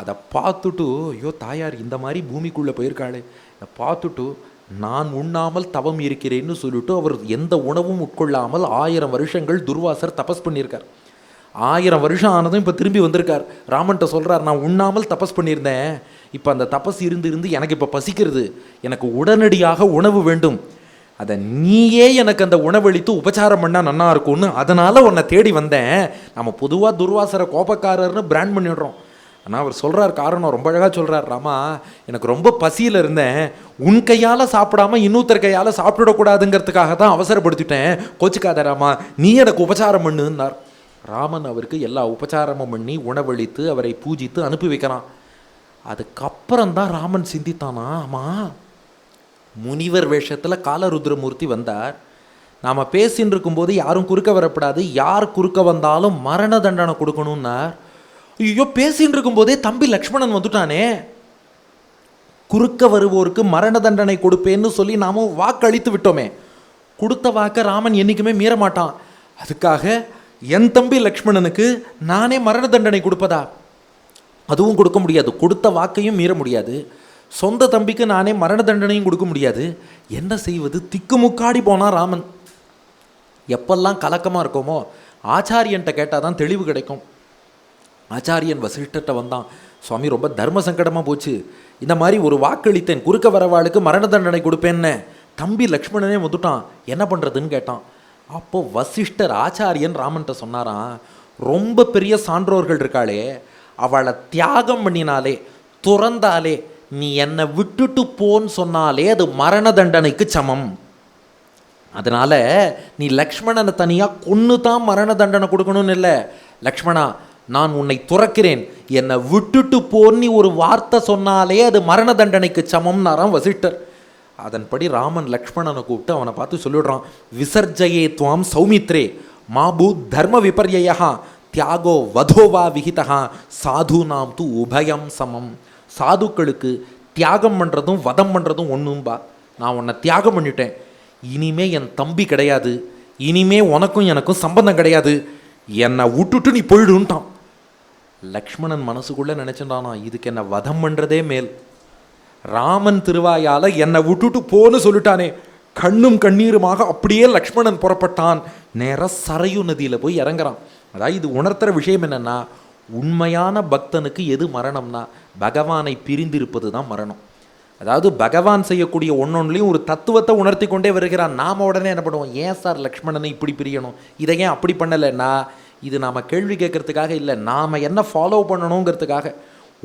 அதை பார்த்துட்டு, ஐயோ தாயார் இந்த மாதிரி பூமிக்குள்ளே போயிருக்காளே, அதை பார்த்துட்டு நான் உண்ணாமல் தவம் இருக்கிறேன்னு சொல்லிட்டு அவர் எந்த உணவும் உட்கொள்ளாமல் 1000 வருஷங்கள் துர்வாசர் தபஸ் பண்ணியிருக்கார். 1000 வருஷம் ஆனதும் இப்போ திரும்பி வந்திருக்கார். ராமன்கிட்ட சொல்கிறார், நான் உண்ணாமல் தபஸ் பண்ணியிருந்தேன், இப்போ அந்த தபஸ் இருந்து எனக்கு இப்போ பசிக்கிறது, எனக்கு உடனடியாக உணவு வேண்டும், அதை நீயே எனக்கு அந்த உணவளித்து உபச்சாரம் பண்ணால் நல்லா இருக்கும்னு அதனால் உன்னை தேடி வந்தேன். நம்ம பொதுவாக துர்வாசரை கோபக்காரர்னு பிராண்ட் பண்ணிடுறோம். ஆனால் அவர் சொல்கிறார் காரணம், ரொம்ப அழகாக சொல்கிறார். ராமா, எனக்கு ரொம்ப பசியில் இருந்தேன், உன் கையால் சாப்பிடாம இன்னொருத்தர் கையால் சாப்பிடக்கூடாதுங்கிறதுக்காக தான் அவசரப்படுத்திட்டேன், கோச்சிக்காத ராமா, நீ எனக்கு உபச்சாரம் பண்ணுன்னார். ராமன் அவருக்கு எல்லா உபச்சாரமும் பண்ணி உணவளித்து அவரை பூஜித்து அனுப்பி வைக்கிறான். அதுக்கப்புறம்தான் ராமன் சிந்தித்தானா, ஆமாம் முனிவர் வேஷத்தில் காலருத்ரமூர்த்தி வந்தார், நாம் பேசின்னு இருக்கும்போது யாரும் குறுக்க வரப்படாது, யார் குறுக்க வந்தாலும் மரண தண்டனை கொடுக்கணும்னார். ஐயோ, பேசின்னு இருக்கும்போதே தம்பி லக்ஷ்மணன் வந்துட்டானே, குறுக்க வருவோருக்கு மரண தண்டனை கொடுப்பேன்னு சொல்லி நாமும் வாக்கு அளித்து விட்டோமே, கொடுத்த வாக்கை ராமன் என்றைக்குமே மீற மாட்டான். அதுக்காக என் தம்பி லக்ஷ்மணனுக்கு நானே மரண தண்டனை கொடுப்பதா? அதுவும் கொடுக்க முடியாது, கொடுத்த வாக்கையும் மீற முடியாது. சொந்த தம்பிக்கு நானே மரண தண்டனையும் கொடுக்க முடியாது. என்ன செய்வது? திக்குமுக்காடி போனான் ராமன். எப்பெல்லாம் கலக்கமாக இருக்கோமோ ஆச்சாரியன்ட்ட கேட்டால் தான் தெளிவு கிடைக்கும். ஆச்சாரியன் வசிஷ்டர்கிட்ட வந்தான். சுவாமி, ரொம்ப தர்ம சங்கடமாக போச்சு, இந்த மாதிரி ஒரு வாக்களித்தேன், குறுக்க வரவாளுக்கு மரண தண்டனை கொடுப்பேன்னு, தம்பி லக்ஷ்மணனே வந்துட்டான், என்ன பண்ணுறதுன்னு கேட்டான். அப்போது வசிஷ்டர் ஆச்சாரியன் ராமன்கிட்ட சொன்னாராம், ரொம்ப பெரிய சான்றோர்கள் இருக்காளே, அவளை தியாகம் பண்ணினாலே, துறந்தாலே, நீ என்னை விட்டுட்டு போன்னு சொன்னாலே அது மரண தண்டனைக்கு சமம். அதனால் நீ லக்ஷ்மணனை தனியாக கொன்று தான் மரண தண்டனை கொடுக்கணும்னு இல்லை. லக்ஷ்மணா, நான் உன்னை துறக்கிறேன், என்னை விட்டுட்டு போன்னு ஒரு வார்த்தை சொன்னாலே அது மரண தண்டனைக்கு சமம்னாராம் வசிஷ்டர். அதன்படி ராமன் லக்ஷ்மணனை கூப்பிட்டு அவனை பார்த்து சொல்லிடுறான், விசர்ஜயே துவாம் சௌமித்ரே மாபூ தர்ம விபர்யா தியாகோ வதோவா விகிதா சாது நாம் து உபயம் சமம். சாதுக்களுக்கு தியாகம் பண்ணுறதும் வதம் பண்ணுறதும் ஒன்றும்பா. நான் உன்னை தியாகம் பண்ணிட்டேன், இனிமே என் தம்பி கிடையாது, இனிமே உனக்கும் எனக்கும் சம்பந்தம் கிடையாது, என்னை விட்டுட்டு நீ போயிடுன்ட்டான். லக்ஷ்மணன் மனசுக்குள்ளே நினச்சிட்டானா, இதுக்கு என்னை வதம் பண்ணுறதே மேல், ராமன் திருவாயால் என்னை விட்டுட்டு போன்னு சொல்லிட்டானே. கண்ணும் கண்ணீருமாக அப்படியே லக்ஷ்மணன் புறப்பட்டான். நேராக சரையு நதியில் போய் இறங்குறான். அதாவது இது உணர்த்துற விஷயம் என்னென்னா, உண்மையான பக்தனுக்கு எது மரணம்னா பகவானை பிரிந்திருப்பது தான் மரணம். அதாவது பகவான் செய்யக்கூடிய ஒன்னொன்றுலையும் ஒரு தத்துவத்தை உணர்த்தி கொண்டே வருகிறான். நாம் உடனே என்ன பண்ணுவோம், ஏன் சார் லக்ஷ்மணனை இப்படி பிரியணும், இதை ஏன் அப்படி பண்ணலைன்னா, இது நாம் கேள்வி கேட்கறதுக்காக இல்லை, நாம் என்ன ஃபாலோ பண்ணணுங்கிறதுக்காக.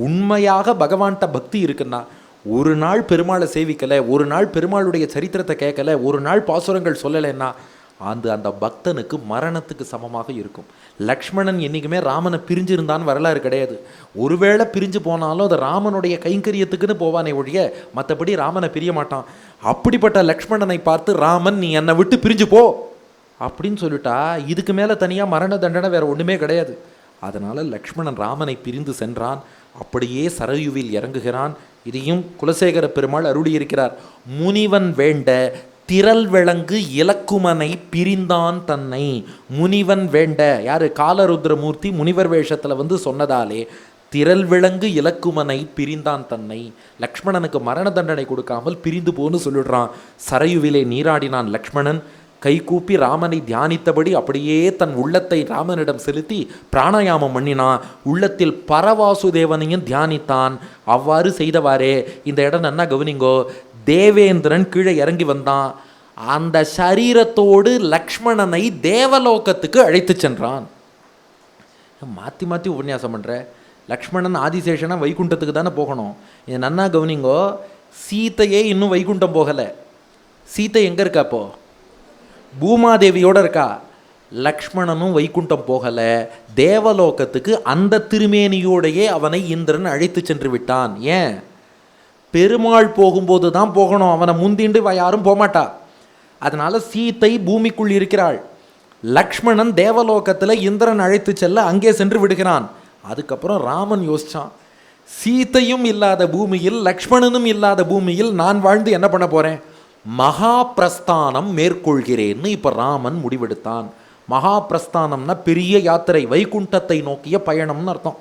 உண்மையாக பகவான்கிட்ட பக்தி இருக்குன்னா, ஒரு நாள் பெருமாளை சேவிக்கலை, ஒரு நாள் பெருமாளுடைய சரித்திரத்தை கேட்கலை, ஒரு நாள் பாசுரங்கள் சொல்லலைன்னா அந்த பக்தனுக்கு மரணத்துக்கு சமமாக இருக்கும். லக்ஷ்மணன் என்றைக்குமே ராமனை பிரிஞ்சிருந்தான்னு வரலாறு கிடையாது. ஒருவேளை பிரிஞ்சு போனாலும் அது ராமனுடைய கைங்கரியத்துக்குன்னு போவானே ஒழிய மற்றபடி ராமனை பிரிய மாட்டான். அப்படிப்பட்ட லக்ஷ்மணனை பார்த்து ராமன், நீ என்னை விட்டு பிரிஞ்சு போ அப்படின்னு சொல்லிட்டா இதுக்கு மேலே தனியாக மரண தண்டனை வேறு ஒன்றுமே கிடையாது. அதனால் லக்ஷ்மணன் ராமனை பிரிந்து சென்றான். அப்படியே சரயுவில் இறங்குகிறான். இதையும் குலசேகர பெருமாள் அருளியிருக்கிறார். முனிவன் வேண்ட திரள் விளங்கு இலக்குமனை பிரிந்தான் தன்னை. முனிவன் வேண்ட யாரு? காலருத்ரமூர்த்தி முனிவர் வேஷத்தில் வந்து சொன்னதாலே திரள் விளங்கு இலக்குமனை பிரிந்தான் தன்னை. லக்ஷ்மணனுக்கு மரண தண்டனை கொடுக்காமல் பிரிந்து போன்னு சொல்லிடுறான். சரையுவிலே நீராடினான் லக்ஷ்மணன். கைகூப்பி ராமனை தியானித்தபடி அப்படியே தன் உள்ளத்தை ராமனிடம் செலுத்தி பிராணாயாமம் பண்ணினான். உள்ளத்தில் பரவாசுதேவனையும் தியானித்தான். அவ்வாறு செய்தவாறே இந்த இடம் நன்னா கவனிங்கோ. தேவேந்திரன் கீழே இறங்கி வந்தான். அந்த சரீரத்தோடு லக்ஷ்மணனை தேவலோகத்துக்கு அழைத்து சென்றான். மாற்றி மாற்றி உபன்யாசம் பண்ணுற. லக்ஷ்மணன் ஆதிசேஷனா வைகுண்டத்துக்கு தானே போகணும். இது நன்னா கவனிங்கோ, சீத்தையே இன்னும் வைகுண்டம் போகலை. சீத்தை எங்கே இருக்கா? இப்போ பூமாதேவியோடு இருக்கா. லக்ஷ்மணனும் வைகுண்டம் போகலை, தேவலோகத்துக்கு அந்த திருமேனியோடையே அவனை இந்திரன் அழைத்து சென்று விட்டான். ஏன்? பெருமாள் போகும்போது தான் போகணும், அவனை முந்திண்டு யாரும் போகமாட்டா. அதனால சீத்தை பூமிக்குள் இருக்கிறாள், லக்ஷ்மணன் தேவலோகத்தில் இந்திரன் அழைத்து செல்ல அங்கே சென்று விடுகிறான். அதுக்கப்புறம் ராமன் யோசிச்சான், சீத்தையும் இல்லாத பூமியில் லக்ஷ்மணனும் இல்லாத பூமியில் நான் வாழ்ந்து என்ன பண்ண போகிறேன்? மகா பிரஸ்தானம் மேற்கொள்கிறேன்னு இப்போ ராமன் முடிவெடுத்தான். மகா பிரஸ்தானம்னா பெரிய யாத்திரை, வைகுண்டத்தை நோக்கிய பயணம்னு அர்த்தம்.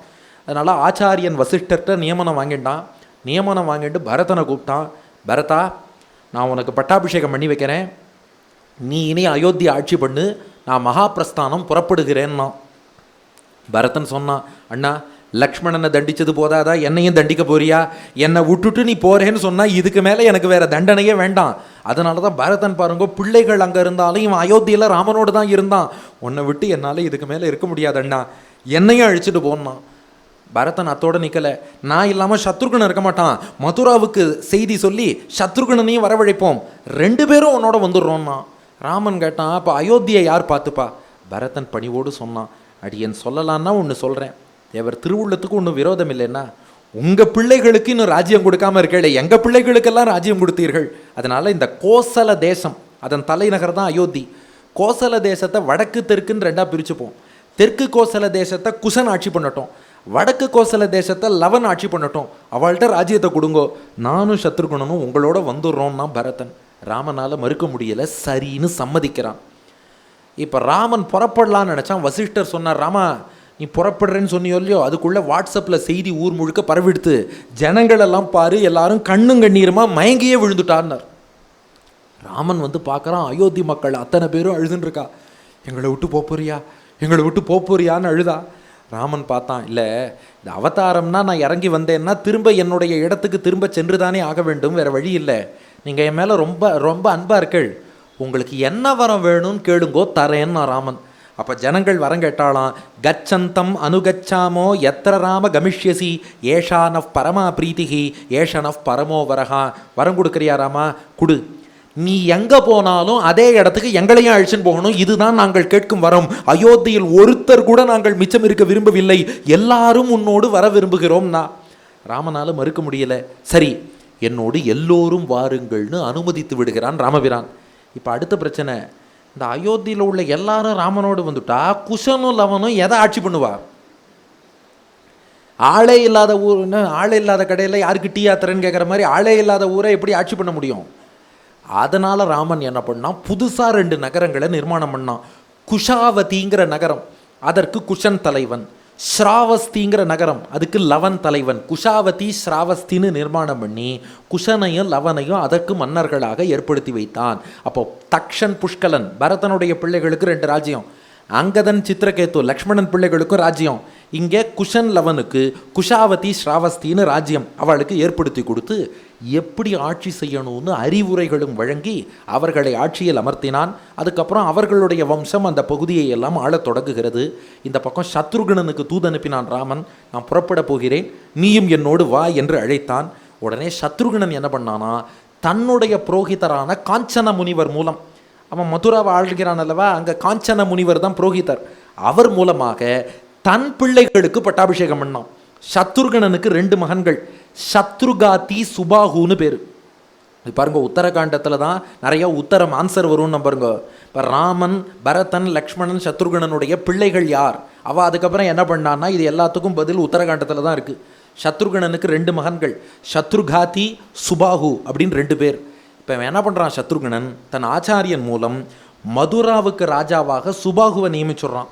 அதனால் ஆச்சாரியன் வசிஷ்டர்கிட்ட நியமனம் வாங்கிட்டான். நியமனம் வாங்கிட்டு பரதனை கூப்பிட்டான். பரதா, நான் உனக்கு பட்டாபிஷேகம் பண்ணி வைக்கிறேன், நீ இனி அயோத்தி ஆட்சி பண்ணு, நான் மகாபிரஸ்தானம் புறப்படுகிறேன்னா. பரதன் சொன்னான், அண்ணா லக்ஷ்மணனை தண்டித்தது போதாதா, என்னையும் தண்டிக்க போறியா? என்னை விட்டுட்டு நீ போறேன்னு சொன்னால் இதுக்கு மேலே எனக்கு வேறு தண்டனையே வேண்டாம். அதனால தான் பரதன் பாருங்க, பிள்ளைகள் அங்கே இருந்தாலும் இவன் அயோத்தியில் ராமனோடு தான் இருந்தான். உன்னை விட்டு என்னால் இதுக்கு மேலே இருக்க முடியாது அண்ணா, என்னையும் அழிச்சிட்டு போனான். பரதன் அத்தோடு நிற்கலை. நான் இல்லாமல் சத்ருகனன் இருக்க மாட்டான், மதுராவுக்கு செய்தி சொல்லி சத்ருகனனையும் வரவழைப்போம், 2 பேரும் உன்னோட வந்துடுறோன்னா. ராமன் கேட்டான், அப்போ அயோத்தியை யார் பார்த்துப்பா? பரதன் பணிவோடு சொன்னான், அடியன் சொல்லலான்னா ஒன்று சொல்கிறேன், தேவர் திருவுள்ளத்துக்கு ஒன்றும் விரோதம் இல்லைன்னா, உங்கள் பிள்ளைகளுக்கு இன்னும் ராஜ்யம் கொடுக்காமல் இருக்கே, எங்கள் பிள்ளைகளுக்கெல்லாம் ராஜ்யம் கொடுத்தீர்கள். அதனால் இந்த கோசல தேசம், அதன் தலைநகர் தான் அயோத்தி. கோசல தேசத்தை வடக்கு தெற்குன்னு 2ஆக பிரிச்சுப்போம். தெற்கு கோசல தேசத்தை குசன் ஆட்சி பண்ணட்டும், வடக்கு கோசல தேசத்தை லவன் ஆட்சி பண்ணட்டும், அவள்கிட்ட ராஜ்யத்தை கொடுங்கோ, நானும் சத்ருகுணனும் உங்களோட வந்துடுறோன்னா பரதன். ராமனால் மறுக்க முடியலை, சரின்னு சம்மதிக்கிறான். இப்போ ராமன் புறப்படலான்னு நினச்சான். வசிஷ்டர் சொன்னார், ராமா நீ புறப்படுறேன்னு சொன்னியோ இல்லையோ, அதுக்குள்ளே வாட்ஸ்அப்பில் செய்தி ஊர் முழுக்க பரவிடுத்து, ஜனங்களெல்லாம் பாரு, எல்லாரும் கண்ணும் கண்ணீருமா மயங்கியே விழுந்துட்டான்னார். ராமன் வந்து பார்க்குறான், அயோத்தி மக்கள் அத்தனை பேரும் அழுதுன்னு இருக்கா. எங்களை விட்டு போறியா, எங்களை விட்டு போறியான்னு அழுதா. ராமன் பார்த்தான், இல்லை இந்த அவதாரம்னா நான் இறங்கி வந்தேன்னா திரும்ப என்னுடைய இடத்துக்கு திரும்ப சென்று தானே ஆக வேண்டும், வேறு வழி இல்லை. நீங்கள் என் மேலே ரொம்ப ரொம்ப அன்பாக இருக்கள், உங்களுக்கு என்ன வரம் வேணும்னு கேளுங்கோ, தரேன்னா ராமன். அப்போ ஜனங்கள் வரம் கேட்டாலாம், கச்சந்தம் அனுகச்சாமோ எத்திர ராம கமிஷ்யசி ஏஷானஃப் பரமா பிரீத்திகி ஏஷனஃப் பரமோ வரஹா. வரம் கொடுக்குறியா ராமா? குடு. நீ எங்கே போனாலும் அதே இடத்துக்கு எங்களையும் அழிச்சுன்னு போகணும், இதுதான் நாங்கள் கேட்கும் வரம். அயோத்தியில் ஒருத்தர் கூட நாங்கள் மிச்சம் இருக்க விரும்பவில்லை, எல்லாரும் உன்னோடு வர விரும்புகிறோம்னா. ராமனால் மறுக்க முடியலை. சரி, என்னோடு எல்லோரும் வாருங்கள்னு அனுமதித்து விடுகிறான் ராமபிரான். இப்போ அடுத்த பிரச்சனை, இந்த அயோத்தியில் உள்ள எல்லாரும் ராமனோடு வந்துட்டா குஷனும் லவனும் எதை ஆட்சி பண்ணுவா? ஆளே இல்லாத ஊர்னு, ஆளே இல்லாத கடையில் யாருக்கு டீ ஆத்துறேன்னு கேட்குற மாதிரி ஆளே இல்லாத ஊரை எப்படி ஆட்சி பண்ண முடியும்? அதனால் ராமன் என்ன பண்ணான், புதுசாக 2 நகரங்களை நிர்மாணம் பண்ணான். குஷாவதிங்கிற நகரம், அதற்கு குஷன் தலைவன். ஸ்ராவஸ்திங்கிற நகரம், அதுக்கு லவன் தலைவன். குஷாவதி ஸ்ராவஸ்தின்னு நிர்மாணம் பண்ணி குஷனையும் லவனையும் அதற்கு மன்னர்களாக ஏற்படுத்தி வைத்தான். அப்போ தக்ஷன் புஷ்கலன் பரதனுடைய பிள்ளைகளுக்கு 2 ராஜ்யம், அங்கதன் சித்திரகேத்து லக்ஷ்மணன் பிள்ளைகளுக்கும் ராஜ்யம். இங்கே குஷன் லவனுக்கு குஷாவதி ஸ்ராவஸ்தின்னு ராஜ்யம் அவளுக்கு ஏற்படுத்தி கொடுத்து எப்படி ஆட்சி செய்யணும்னு அறிவுரைகளும் வழங்கி அவர்களை ஆட்சியில் அமர்த்தினான். அதுக்கப்புறம் அவர்களுடைய வம்சம் அந்த பகுதியை எல்லாம் ஆளத் தொடங்குகிறது. இந்த பக்கம் சத்ருகனனுக்கு தூது அனுப்பினான் ராமன், நான் புறப்பட போகிறேன், நீயும் என்னோடு வா என்று அழைத்தான். உடனே சத்ருகனன் என்ன பண்ணானா, தன்னுடைய புரோகிதரான காஞ்சன முனிவர் மூலம், அவன் மதுராவை ஆள்கிறான் அல்லவா, அங்கே காஞ்சன முனிவர் தான் புரோகிதர், அவர் மூலமாக தன் பிள்ளைகளுக்கு பட்டாபிஷேகம் பண்ணான். சத்ருகனனுக்கு 2 மகன்கள், சத்ருகாதி சுபாகுன்னு பேர். பாருங்க, உத்தரகாண்டத்தில் தான் நிறைய உத்தரம் ஆன்சர் வரும்னு பாருங்க. இப்போ ராமன் பரதன் லக்ஷ்மணன் சத்ருகனனுடைய பிள்ளைகள் யார், அவள் அதுக்கப்புறம் என்ன பண்ணான்னா இது எல்லாத்துக்கும் பதில் உத்தரகாண்டத்தில் தான் இருக்குது. சத்ருகனனுக்கு 2 மகன்கள், சத்ருகாதி சுபாகு அப்படின்னு 2 பேர். இப்போ அவன் என்ன பண்ணுறான், சத்ருகனன் தன் ஆச்சாரியன் மூலம் மதுராவுக்கு ராஜாவாக சுபாகுவை நியமிச்சுடுறான்.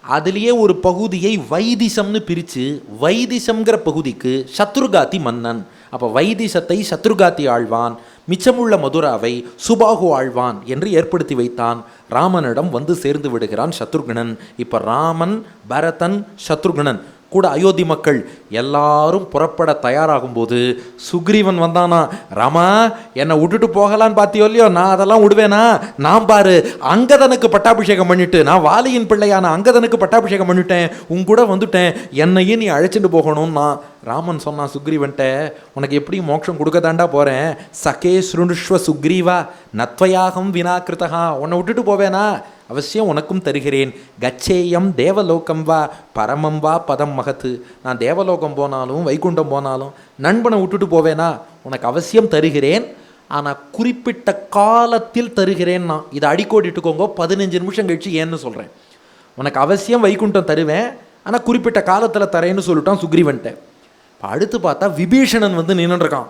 அதுலேயே ஒரு பகுதியை வைதிசம்னு பிரித்து வைதிசம்ங்கிற பகுதிக்கு சத்ருகாதி மன்னன். அப்போ வைதிசத்தை சத்ருகாதி ஆழ்வான், மிச்சமுள்ள மதுராவை சுபாகு ஆழ்வான் என்று ஏற்படுத்தி வைத்தான். ராமனிடம் வந்து சேர்ந்து விடுகிறான் சத்ருகனன். இப்போ ராமன் பரதன் சத்ருகனன் கூட அயோத்தி மக்கள் எல்லாரும் புறப்பட தயாராகும்போது சுக்ரீவன் வந்தானா, ராமா என்னை விட்டுட்டு போகலான்னு பார்த்தியோ இல்லையோ, நான் அதெல்லாம் விடுவேனா, நான் பாரு அங்கதனுக்கு பட்டாபிஷேகம் பண்ணிட்டு, நான் வாலியின் பிள்ளையான அங்கதனுக்கு பட்டாபிஷேகம் பண்ணிட்டேன், உன் கூட வந்துட்டேன், என்னையும் நீ அழைச்சிட்டு போகணும்னா. ராமன் சொன்னான் சுக்ரீவன்ட்ட, உனக்கு எப்படி மோட்சம் கொடுக்க தாண்டா போகிறேன், சகே ஸ்ருணுஷ்வ சுக்ரீவா நத்வயாகம் வினாக்கிருத்தகா, உன்னை விட்டுட்டு போவேனா, அவசியம் உனக்கும் தருகிறேன். கச்சேயம் தேவலோகம் வா பரமம் வா பதம் மகத்து, நான் தேவலோகம் போனாலும் வைகுண்டம் போனாலும் நண்பனை விட்டுட்டு போவேனா, உனக்கு அவசியம் தருகிறேன், ஆனால் குறிப்பிட்ட காலத்தில் தருகிறேன்னா. இதை அடிக்கோடிட்டுக்கோங்க, 15 நிமிஷம் கழிச்சு ஏன்னு சொல்கிறேன். உனக்கு அவசியம் வைகுண்டம் தருவேன், ஆனால் குறிப்பிட்ட காலத்தில் தரேன்னு சொல்லிட்டான் சுக்ரீவன்ட்ட. இப்போ அடுத்து பார்த்தா விபீஷணன் வந்து நின்றுருக்கான்.